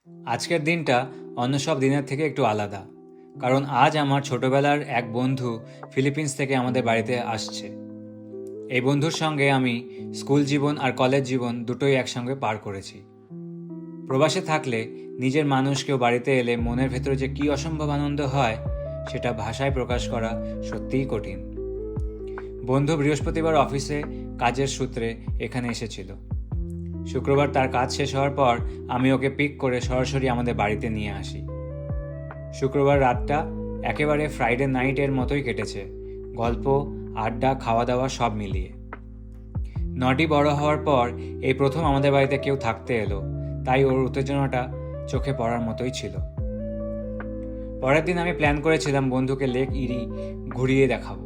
আজকের দিনটা অন্য সব দিনের থেকে একটু আলাদা, কারণ আজ আমার ছোটবেলার এক বন্ধু ফিলিপিন্স থেকে আমাদের বাড়িতে আসছে। এই বন্ধুর সঙ্গে আমি স্কুল জীবন আর কলেজ জীবন দুটোই একসঙ্গে পার করেছি। প্রবাসে থাকলে নিজের মানুষ কেউ বাড়িতে এলে মনের ভেতরে যে কী অসম্ভব আনন্দ হয় সেটা ভাষায় প্রকাশ করা সত্যিই কঠিন। বন্ধু বৃহস্পতিবার অফিসে কাজের সূত্রে এখানে এসেছিল। শুক্রবার তার কাজ শেষ হওয়ার পর আমি ওকে পিক করে সরাসরি আমাদের বাড়িতে নিয়ে আসি। শুক্রবার রাতটা একেবারে ফ্রাইডে নাইটের মতোই কেটেছে, গল্প, আড্ডা, খাওয়া দাওয়া সব মিলিয়ে। নটি বড় হওয়ার পর এই প্রথম আমাদের বাড়িতে কেউ থাকতে এলো, তাই ওর উত্তেজনাটা চোখে পড়ার মতোই ছিল। পরের দিন আমি প্ল্যান করেছিলাম বন্ধুকে লেক ইরি ঘুরিয়ে দেখাবো।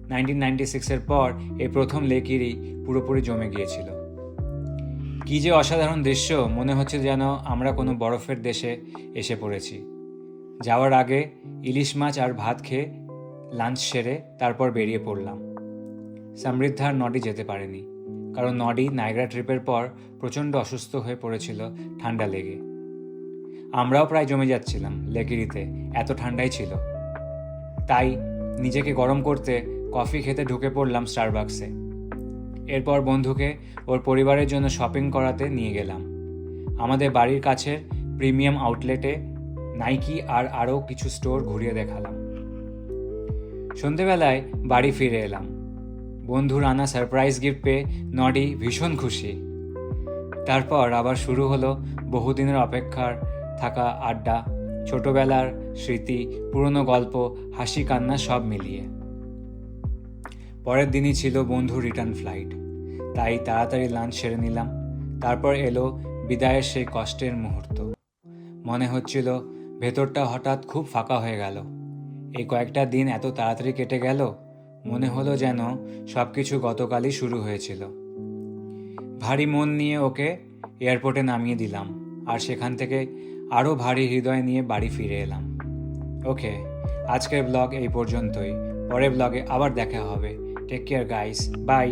1996-এর পর এই প্রথম লেক ইরি পুরোপুরি জমে গিয়েছিল। কী যে অসাধারণ দৃশ্য, মনে হচ্ছে যেন আমরা কোনো বরফের দেশে এসে পড়েছি। যাওয়ার আগে ইলিশ মাছ আর ভাত খেয়ে লাঞ্চ সেরে তারপর বেরিয়ে পড়লাম। সমৃদ্ধা আর নডি যেতে পারেনি, কারণ নডি নায়গ্রা ট্রিপের পর প্রচণ্ড অসুস্থ হয়ে পড়েছিল ঠান্ডা লেগে। আমরাও প্রায় জমে যাচ্ছিলাম লেকিরিতে, এত ঠান্ডাই ছিল। তাই নিজেকে গরম করতে কফি খেতে ঢুকে পড়লাম স্টারবাক্সে। এরপর বন্ধুকে ওর পরিবারের জন্য শপিং করাতে নিয়ে গেলাম। আমাদের বাড়ির কাছের প্রিমিয়াম আউটলেটে নাইকি আর আরও কিছু স্টোর ঘুরিয়ে দেখালাম। সন্ধেবেলায় বাড়ি ফিরে এলাম। বন্ধুর আনা সারপ্রাইজ গিফট পেয়ে নডি ভীষণ খুশি। তারপর আবার শুরু হলো বহুদিনের অপেক্ষার থাকা আড্ডা, ছোটবেলার স্মৃতি, পুরনো গল্প, হাসি কান্না সব মিলিয়ে। পরের দিনই ছিল বন্ধুর রিটার্ন ফ্লাইট, তাই তাড়াতাড়ি লাঞ্চ সেরে নিলাম। তারপর এলো বিদায়ের সেই কষ্টের মুহূর্ত। মনে হচ্ছিল ভেতরটা হঠাৎ খুব ফাঁকা হয়ে গেল। এই কয়েকটা দিন এত তাড়াতাড়ি কেটে গেল, মনে হলো যেন সব কিছু গতকালই শুরু হয়েছিল। ভারী মন নিয়ে ওকে এয়ারপোর্টে নামিয়ে দিলাম, আর সেখান থেকে আরও ভারী হৃদয় নিয়ে বাড়ি ফিরে এলাম। ওকে, আজকের ব্লগ এই পর্যন্তই। পরের ব্লগে আবার দেখা হবে। Take care guys, by.